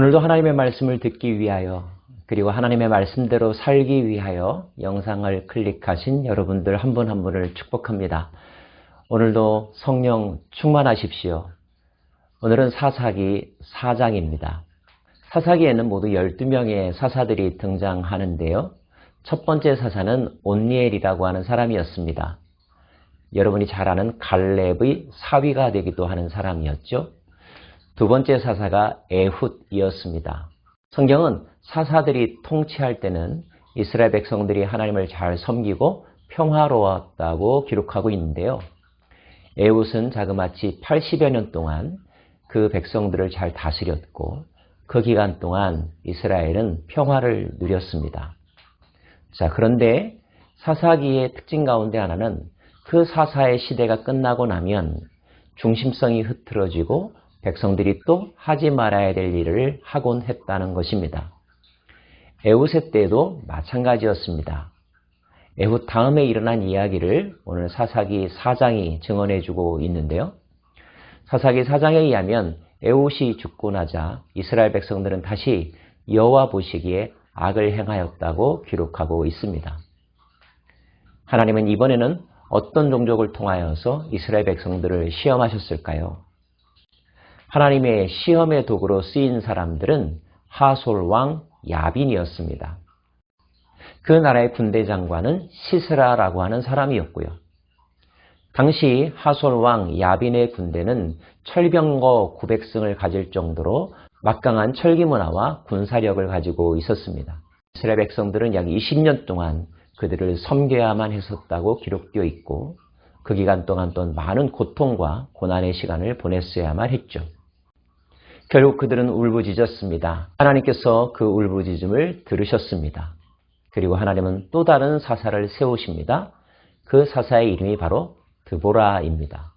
오늘도 하나님의 말씀을 듣기 위하여 그리고 하나님의 말씀대로 살기 위하여 영상을 클릭하신 여러분들 한 분 한 분을 축복합니다. 오늘도 성령 충만하십시오. 오늘은 사사기 4장입니다. 사사기에는 모두 12명의 사사들이 등장하는데요. 첫 번째 사사는 온니엘이라고 하는 사람이었습니다. 여러분이 잘 아는 갈렙의 사위가 되기도 하는 사람이었죠. 두 번째 사사가 에훗이었습니다. 성경은 사사들이 통치할 때는 이스라엘 백성들이 하나님을 잘 섬기고 평화로웠다고 기록하고 있는데요. 에훗은 자그마치 80여 년 동안 그 백성들을 잘 다스렸고 그 기간 동안 이스라엘은 평화를 누렸습니다. 자, 그런데 사사기의 특징 가운데 하나는 그 사사의 시대가 끝나고 나면 중심성이 흐트러지고 백성들이 또 하지 말아야 될 일을 하곤 했다는 것입니다. 에훗의 때도 마찬가지였습니다. 에훗 다음에 일어난 이야기를 오늘 사사기 4장이 증언해주고 있는데요. 사사기 4장에 의하면 에훗이 죽고 나자 이스라엘 백성들은 다시 여호와 보시기에 악을 행하였다고 기록하고 있습니다. 하나님은 이번에는 어떤 종족을 통하여서 이스라엘 백성들을 시험하셨을까요? 하나님의 시험의 도구로 쓰인 사람들은 하솔 왕 야빈이었습니다. 그 나라의 군대 장관은 시스라라고 하는 사람이었고요. 당시 하솔 왕 야빈의 군대는 철병거 900승을 가질 정도로 막강한 철기 문화와 군사력을 가지고 있었습니다. 이스라엘 백성들은 약 20년 동안 그들을 섬겨야만 했었다고 기록되어 있고 그 기간 동안 또 많은 고통과 고난의 시간을 보냈어야만 했죠. 결국 그들은 울부짖었습니다. 하나님께서 그 울부짖음을 들으셨습니다. 그리고 하나님은 또 다른 사사를 세우십니다. 그 사사의 이름이 바로 드보라입니다.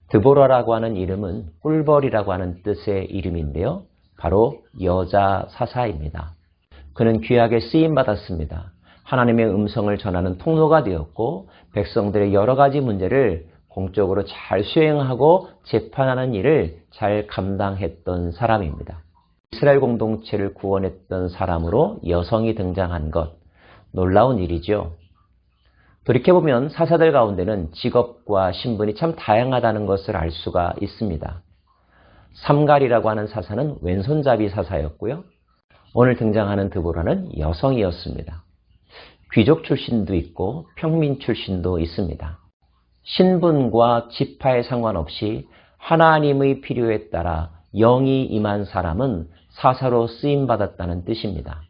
드보라라고 하는 이름은 꿀벌이라고 하는 뜻의 이름인데요. 바로 여자 사사입니다. 그는 귀하게 쓰임받았습니다. 하나님의 음성을 전하는 통로가 되었고 백성들의 여러 가지 문제를 공적으로 잘 수행하고 재판하는 일을 잘 감당했던 사람입니다. 이스라엘 공동체를 구원했던 사람으로 여성이 등장한 것, 놀라운 일이죠. 돌이켜보면 사사들 가운데는 직업과 신분이 참 다양하다는 것을 알 수가 있습니다. 삼갈이라고 하는 사사는 왼손잡이 사사였고요. 오늘 등장하는 드보라는 여성이었습니다. 귀족 출신도 있고 평민 출신도 있습니다. 신분과 지파에 상관없이 하나님의 필요에 따라 영이 임한 사람은 사사로 쓰임받았다는 뜻입니다.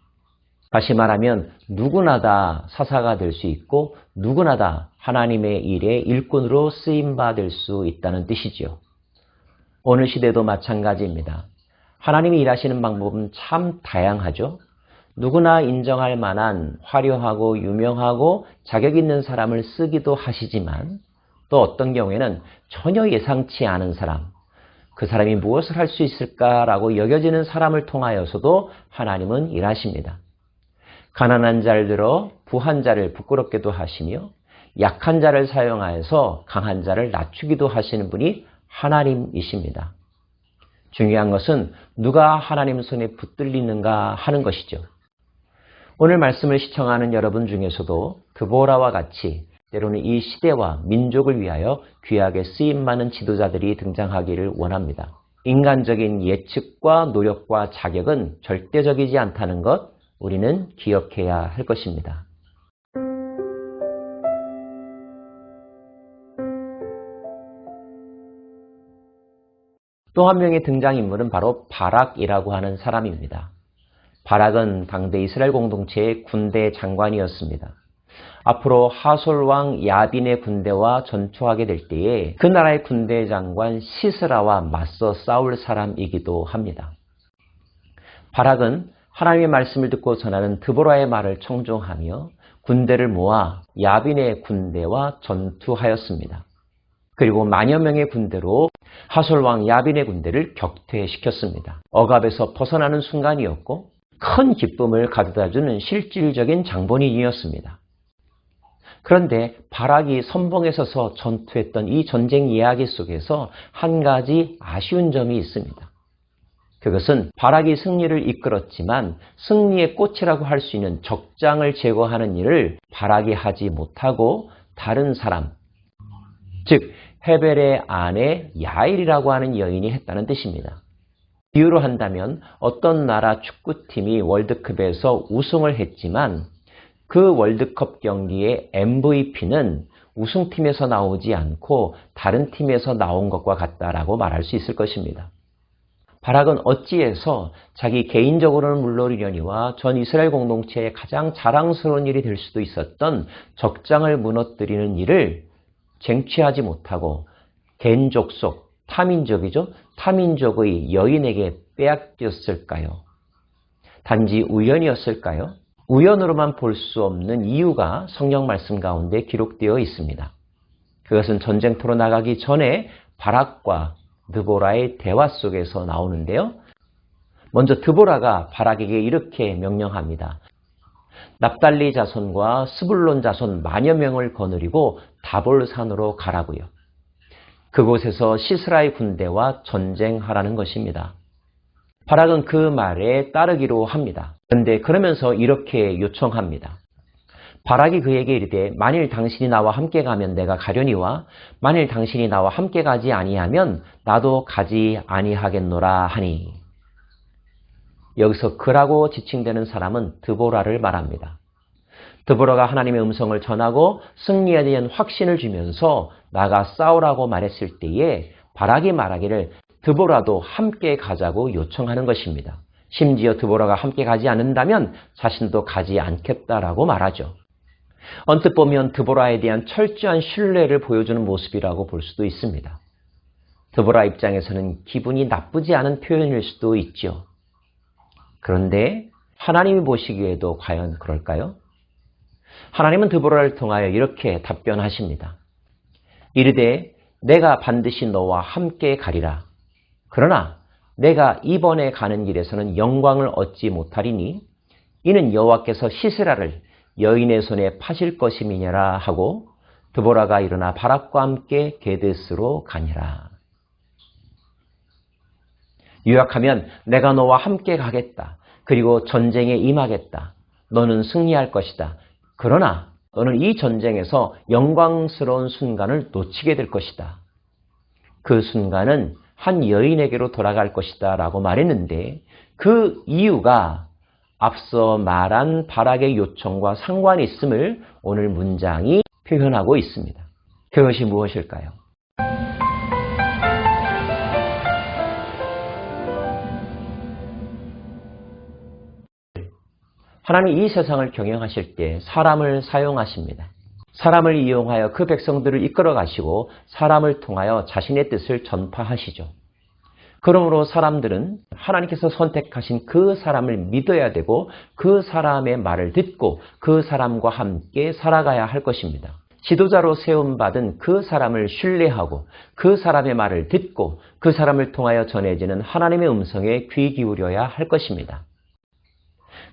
다시 말하면 누구나 다 사사가 될 수 있고 누구나 다 하나님의 일의 일꾼으로 쓰임받을 수 있다는 뜻이죠. 오늘 시대도 마찬가지입니다. 하나님이 일하시는 방법은 참 다양하죠. 누구나 인정할 만한 화려하고 유명하고 자격 있는 사람을 쓰기도 하시지만 또 어떤 경우에는 전혀 예상치 않은 사람, 그 사람이 무엇을 할 수 있을까라고 여겨지는 사람을 통하여서도 하나님은 일하십니다. 가난한 자를 들어 부한 자를 부끄럽게도 하시며 약한 자를 사용하여서 강한 자를 낮추기도 하시는 분이 하나님이십니다. 중요한 것은 누가 하나님 손에 붙들리는가 하는 것이죠. 오늘 말씀을 시청하는 여러분 중에서도 드보라와 같이 때로는 이 시대와 민족을 위하여 귀하게 쓰임받는 지도자들이 등장하기를 원합니다. 인간적인 예측과 노력과 자격은 절대적이지 않다는 것 우리는 기억해야 할 것입니다. 또 한 명의 등장인물은 바로 바락이라고 하는 사람입니다. 바락은 당대 이스라엘 공동체의 군대 장관이었습니다. 앞으로 하솔 왕 야빈의 군대와 전투하게 될 때에 그 나라의 군대 장관 시스라와 맞서 싸울 사람이기도 합니다. 바락은 하나님의 말씀을 듣고 전하는 드보라의 말을 청종하며 군대를 모아 야빈의 군대와 전투하였습니다. 그리고 만여 명의 군대로 하솔 왕 야빈의 군대를 격퇴시켰습니다. 억압에서 벗어나는 순간이었고 큰 기쁨을 가져다주는 실질적인 장본인이었습니다. 그런데 바락이 선봉에 서서 전투했던 이 전쟁 이야기 속에서 한 가지 아쉬운 점이 있습니다. 그것은 바락이 승리를 이끌었지만 승리의 꽃이라고 할 수 있는 적장을 제거하는 일을 바락이 하지 못하고 다른 사람, 즉 헤벨의 아내 야일이라고 하는 여인이 했다는 뜻입니다. 비유로 한다면 어떤 나라 축구팀이 월드컵에서 우승을 했지만 그 월드컵 경기의 MVP는 우승팀에서 나오지 않고 다른 팀에서 나온 것과 같다라고 말할 수 있을 것입니다. 바락은 어찌해서 자기 개인적으로는 물론이려니와 전 이스라엘 공동체의 가장 자랑스러운 일이 될 수도 있었던 적장을 무너뜨리는 일을 쟁취하지 못하고 겐 족속, 타민족이죠. 타민족의 여인에게 빼앗겼을까요? 단지 우연이었을까요? 우연으로만 볼 수 없는 이유가 성경 말씀 가운데 기록되어 있습니다. 그것은 전쟁터로 나가기 전에 바락과 드보라의 대화 속에서 나오는데요. 먼저 드보라가 바락에게 이렇게 명령합니다. 납달리 자손과 스불론 자손 만여 명을 거느리고 다볼산으로 가라고요. 그곳에서 시스라의 군대와 전쟁하라는 것입니다. 바락은 그 말에 따르기로 합니다. 그런데 그러면서 이렇게 요청합니다. 바락이 그에게 이르되 만일 당신이 나와 함께 가면 내가 가려니와 만일 당신이 나와 함께 가지 아니하면 나도 가지 아니하겠노라 하니. 여기서 그라고 지칭되는 사람은 드보라를 말합니다. 드보라가 하나님의 음성을 전하고 승리에 대한 확신을 주면서 나가 싸우라고 말했을 때에 바락이 말하기를 드보라도 함께 가자고 요청하는 것입니다. 심지어 드보라가 함께 가지 않는다면 자신도 가지 않겠다라고 말하죠. 언뜻 보면 드보라에 대한 철저한 신뢰를 보여주는 모습이라고 볼 수도 있습니다. 드보라 입장에서는 기분이 나쁘지 않은 표현일 수도 있죠. 그런데 하나님이 보시기에도 과연 그럴까요? 하나님은 드보라를 통하여 이렇게 답변하십니다. 이르되 내가 반드시 너와 함께 가리라. 그러나 내가 이번에 가는 길에서는 영광을 얻지 못하리니 이는 여호와께서 시스라를 여인의 손에 파실 것임이니라 하고 드보라가 일어나 바락과 함께 게데스로 가니라. 요약하면 내가 너와 함께 가겠다. 그리고 전쟁에 임하겠다. 너는 승리할 것이다. 그러나 너는 이 전쟁에서 영광스러운 순간을 놓치게 될 것이다. 그 순간은 한 여인에게로 돌아갈 것이다 라고 말했는데 그 이유가 앞서 말한 바락의 요청과 상관이 있음을 오늘 문장이 표현하고 있습니다. 그것이 무엇일까요? 하나님 이 세상을 경영하실 때 사람을 사용하십니다. 사람을 이용하여 그 백성들을 이끌어 가시고 사람을 통하여 자신의 뜻을 전파하시죠. 그러므로 사람들은 하나님께서 선택하신 그 사람을 믿어야 되고 그 사람의 말을 듣고 그 사람과 함께 살아가야 할 것입니다. 지도자로 세움받은 그 사람을 신뢰하고 그 사람의 말을 듣고 그 사람을 통하여 전해지는 하나님의 음성에 귀 기울여야 할 것입니다.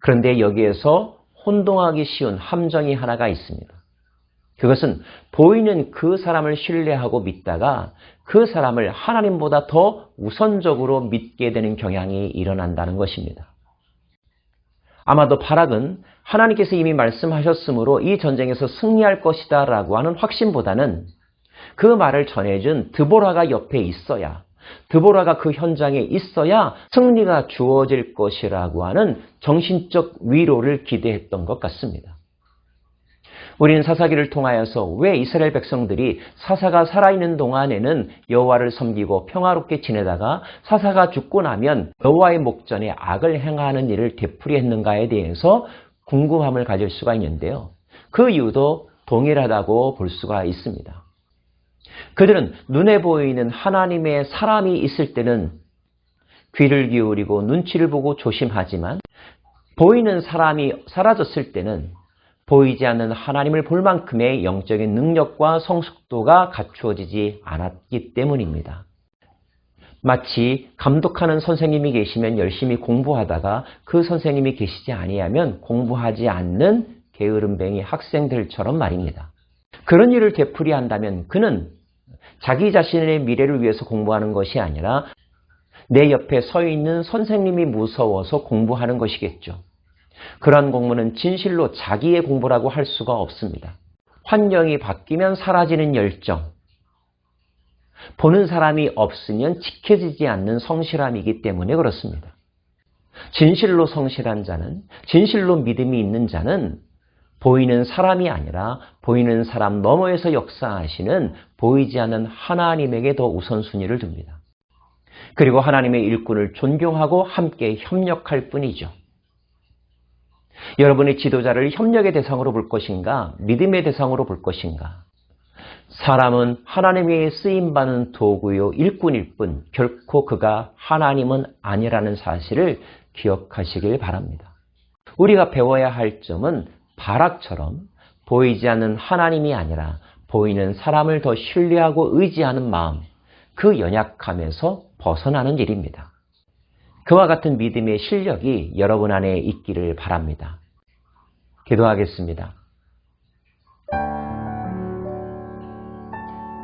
그런데 여기에서 혼동하기 쉬운 함정이 하나가 있습니다. 그것은 보이는 그 사람을 신뢰하고 믿다가 그 사람을 하나님보다 더 우선적으로 믿게 되는 경향이 일어난다는 것입니다. 아마도 바락은 하나님께서 이미 말씀하셨으므로 이 전쟁에서 승리할 것이다 라고 하는 확신보다는 그 말을 전해준 드보라가 옆에 있어야, 드보라가 그 현장에 있어야 승리가 주어질 것이라고 하는 정신적 위로를 기대했던 것 같습니다. 우리는 사사기를 통하여서 왜 이스라엘 백성들이 사사가 살아있는 동안에는 여호와를 섬기고 평화롭게 지내다가 사사가 죽고 나면 여호와의 목전에 악을 행하는 일을 되풀이했는가에 대해서 궁금함을 가질 수가 있는데요. 그 이유도 동일하다고 볼 수가 있습니다. 그들은 눈에 보이는 하나님의 사람이 있을 때는 귀를 기울이고 눈치를 보고 조심하지만 보이는 사람이 사라졌을 때는 보이지 않는 하나님을 볼 만큼의 영적인 능력과 성숙도가 갖추어지지 않았기 때문입니다. 마치 감독하는 선생님이 계시면 열심히 공부하다가 그 선생님이 계시지 아니하면 공부하지 않는 게으름뱅이 학생들처럼 말입니다. 그런 일을 되풀이한다면 그는 자기 자신의 미래를 위해서 공부하는 것이 아니라 내 옆에 서 있는 선생님이 무서워서 공부하는 것이겠죠. 그러한 공부는 진실로 자기의 공부라고 할 수가 없습니다. 환경이 바뀌면 사라지는 열정, 보는 사람이 없으면 지켜지지 않는 성실함이기 때문에 그렇습니다. 진실로 성실한 자는, 진실로 믿음이 있는 자는 보이는 사람이 아니라 보이는 사람 너머에서 역사하시는 보이지 않는 하나님에게 더 우선순위를 둡니다. 그리고 하나님의 일꾼을 존경하고 함께 협력할 뿐이죠. 여러분의 지도자를 협력의 대상으로 볼 것인가, 믿음의 대상으로 볼 것인가? 사람은 하나님의 쓰임받는 도구요 일꾼일 뿐 결코 그가 하나님은 아니라는 사실을 기억하시길 바랍니다. 우리가 배워야 할 점은 바락처럼 보이지 않는 하나님이 아니라 보이는 사람을 더 신뢰하고 의지하는 마음, 그 연약함에서 벗어나는 일입니다. 그와 같은 믿음의 실력이 여러분 안에 있기를 바랍니다. 기도하겠습니다.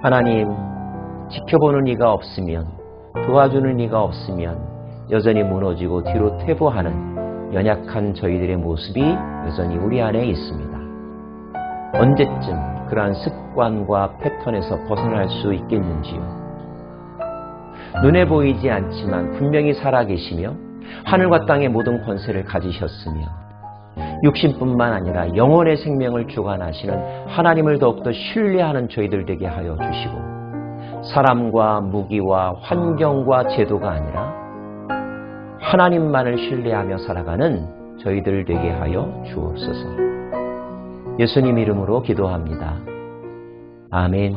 하나님, 지켜보는 이가 없으면, 도와주는 이가 없으면 여전히 무너지고 뒤로 퇴보하는 연약한 저희들의 모습이 여전히 우리 안에 있습니다. 언제쯤 그러한 습관과 패턴에서 벗어날 수 있겠는지요? 눈에 보이지 않지만 분명히 살아계시며 하늘과 땅의 모든 권세를 가지셨으며 육신뿐만 아니라 영혼의 생명을 주관하시는 하나님을 더욱더 신뢰하는 저희들 되게 하여 주시고 사람과 무기와 환경과 제도가 아니라 하나님만을 신뢰하며 살아가는 저희들 되게 하여 주옵소서. 예수님 이름으로 기도합니다. 아멘.